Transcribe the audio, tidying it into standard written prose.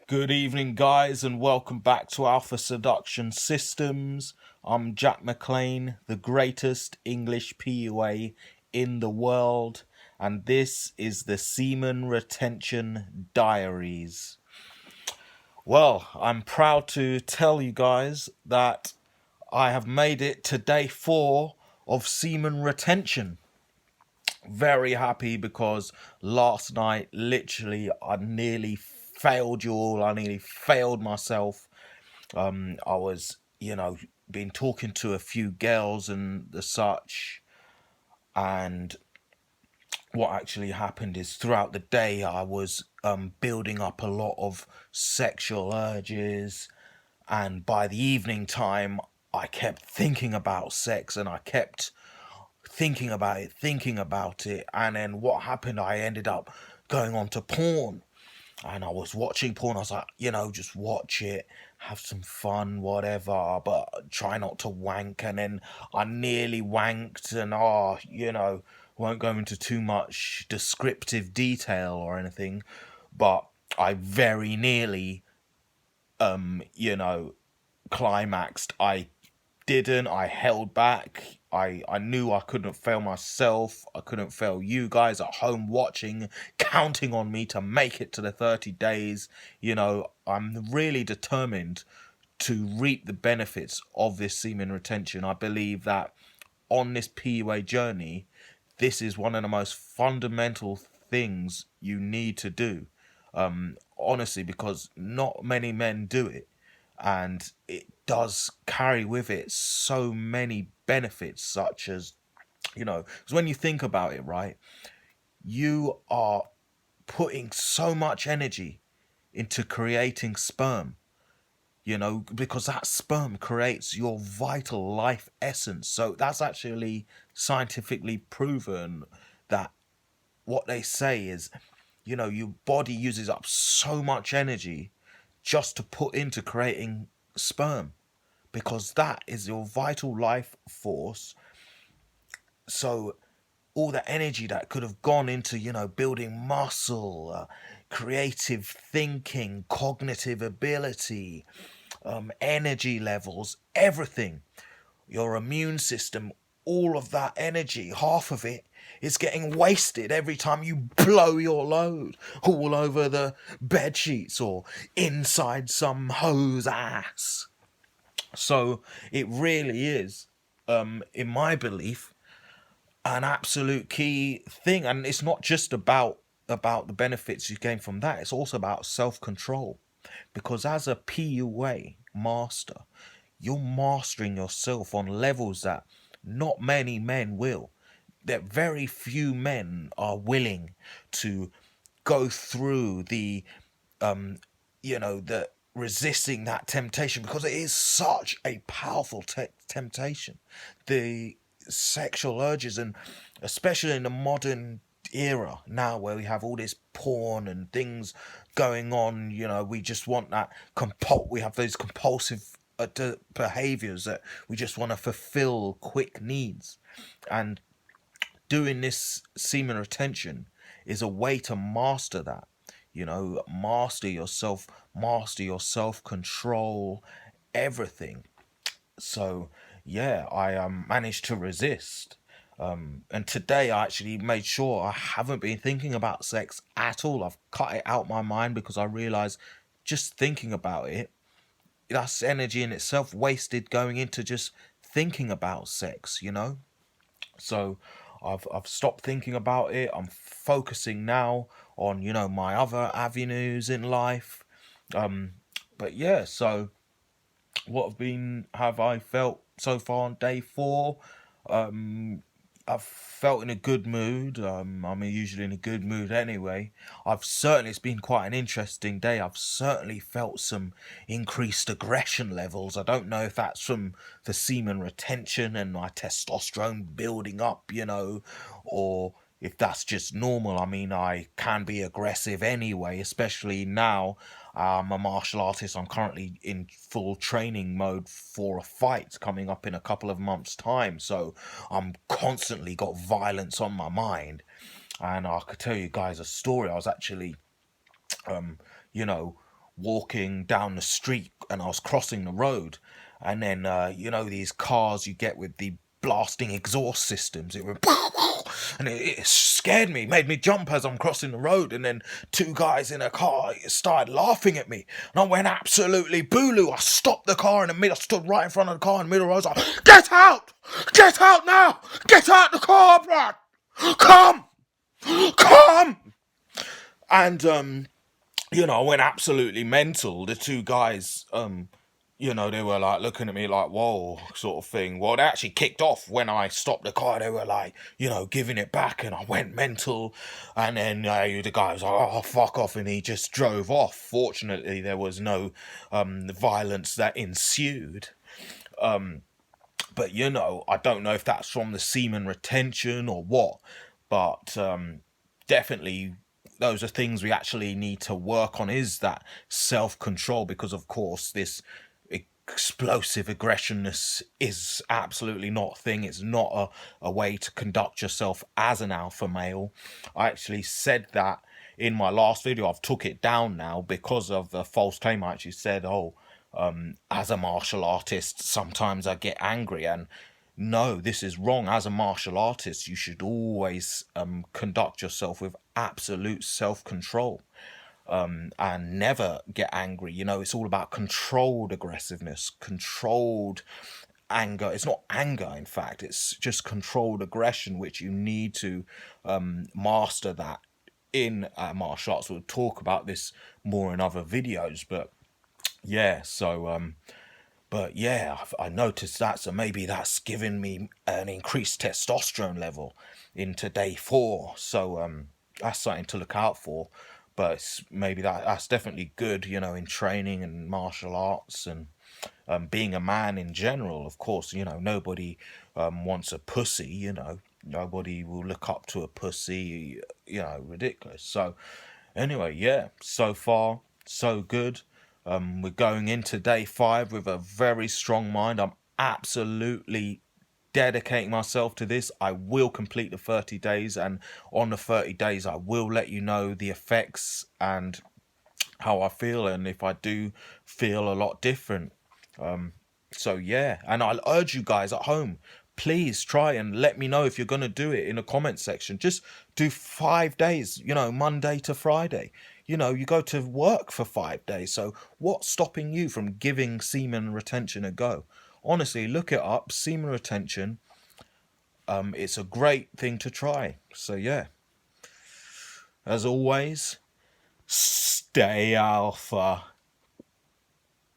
Good evening, guys, and welcome back to Alpha Seduction Systems. I'm Jack McLean, the greatest English PUA in the world, and this is the Semen Retention Diaries. Well, I'm proud to tell you guys that I have made it to day 4 of semen retention. Very happy because last night, literally, I nearly failed you all. I nearly failed myself. I was, been talking to a few girls and the such, and what actually happened is throughout the day I was building up a lot of sexual urges, and by the evening time I kept thinking about sex, and I kept thinking about it, and then what happened, I ended up going on to porn, and I was watching porn. I was like, just watch it, have some fun, whatever, but try not to wank. And then I nearly wanked, and won't go into too much descriptive detail or anything, but I very nearly climaxed. I held back. I knew I couldn't fail myself. I couldn't fail you guys at home watching, counting on me to make it to the 30 days. I'm really determined to reap the benefits of this semen retention. I believe that on this PUA journey, this is one of the most fundamental things you need to do. Honestly, because not many men do it, and it does carry with it so many benefits, such as, because when you think about it, right, you are putting so much energy into creating sperm, because that sperm creates your vital life essence. So that's actually scientifically proven, that what they say is, your body uses up so much energy just to put into creating sperm, because that is your vital life force. So all the energy that could have gone into, building muscle, creative thinking, cognitive ability, energy levels, everything, your immune system, all of that energy, half of it is getting wasted every time you blow your load all over the bed sheets or inside some hoe's ass. So it really is, in my belief, an absolute key thing. And it's not just about the benefits you gain from that, it's also about self-control. Because as a PUA master, you're mastering yourself on levels that not many men will. That very few men are willing to go through the resisting that temptation, because it is such a powerful temptation. The sexual urges, and especially in the modern era now, where we have all this porn and things going on, we just want that we have those compulsive behaviors that we just want to fulfill quick needs. And doing this semen retention is a way to master that. Master your self control, everything. So yeah, I managed to resist. And today I actually made sure I haven't been thinking about sex at all. I've cut it out my mind, because I realize just thinking about it, that's energy in itself wasted going into just thinking about sex. So I've stopped thinking about it. I'm focusing now on, my other avenues in life. But yeah, so have I felt so far on day 4? I've felt in a good mood. I'm usually in a good mood anyway. It's been quite an interesting day. I've certainly felt some increased aggression levels. I don't know if that's from the semen retention and my testosterone building up, or if that's just normal. I mean, I can be aggressive anyway, especially now. I'm a martial artist. I'm currently in full training mode for a fight coming up in a couple of months' time. So I'm constantly got violence on my mind. And I could tell you guys a story. I was actually, you know, walking down the street and I was crossing the road, and then you know, these cars you get with the blasting exhaust systems, it went and it scared me, made me jump as I'm crossing the road, and then two guys in a car started laughing at me, and I went absolutely booloo. I stopped the car in the middle, I stood right in front of the car in the middle. I was like, get out now, get out the car, blood, come. And you know, I went absolutely mental. The two guys, you know, they were like looking at me like, whoa, sort of thing. Well, they actually kicked off when I stopped the car. They were like, you know, giving it back, and I went mental. And then the guy was like, oh, fuck off, and he just drove off. Fortunately, there was no violence that ensued. But, you know, I don't know if that's from the semen retention or what, but definitely those are things we actually need to work on, is that self-control, because of course this explosive aggressionness is absolutely not a thing. It's not a way to conduct yourself as an alpha male. I actually said that in my last video. I've took it down now because of the false claim. I actually said, oh, as a martial artist sometimes I get angry, and no, this is wrong. As a martial artist, you should always conduct yourself with absolute self-control, and never get angry. You know, it's all about controlled aggressiveness, controlled anger. It's not anger, in fact, it's just controlled aggression, which you need to master that in martial arts. We'll talk about this more in other videos, but yeah, so but yeah, I noticed that, so maybe that's given me an increased testosterone level into day 4. So that's something to look out for. But maybe that's definitely good, you know, in training and martial arts, and being a man in general. Of course, you know, nobody wants a pussy, you know. Nobody will look up to a pussy, you know, ridiculous. So anyway, yeah, so far so good. We're going into day 5 with a very strong mind. I'm absolutely dedicating myself to this. I will complete the 30 days, and on the 30 days I will let you know the effects and how I feel, and if I do feel a lot different. So yeah, and I'll urge you guys at home, please try and let me know if you're going to do it in the comment section. Just do 5 days, you know, Monday to Friday. You know, you go to work for 5 days, so what's stopping you from giving semen retention a go? Honestly, look it up, semen retention. It's a great thing to try. So yeah, as always, stay alpha.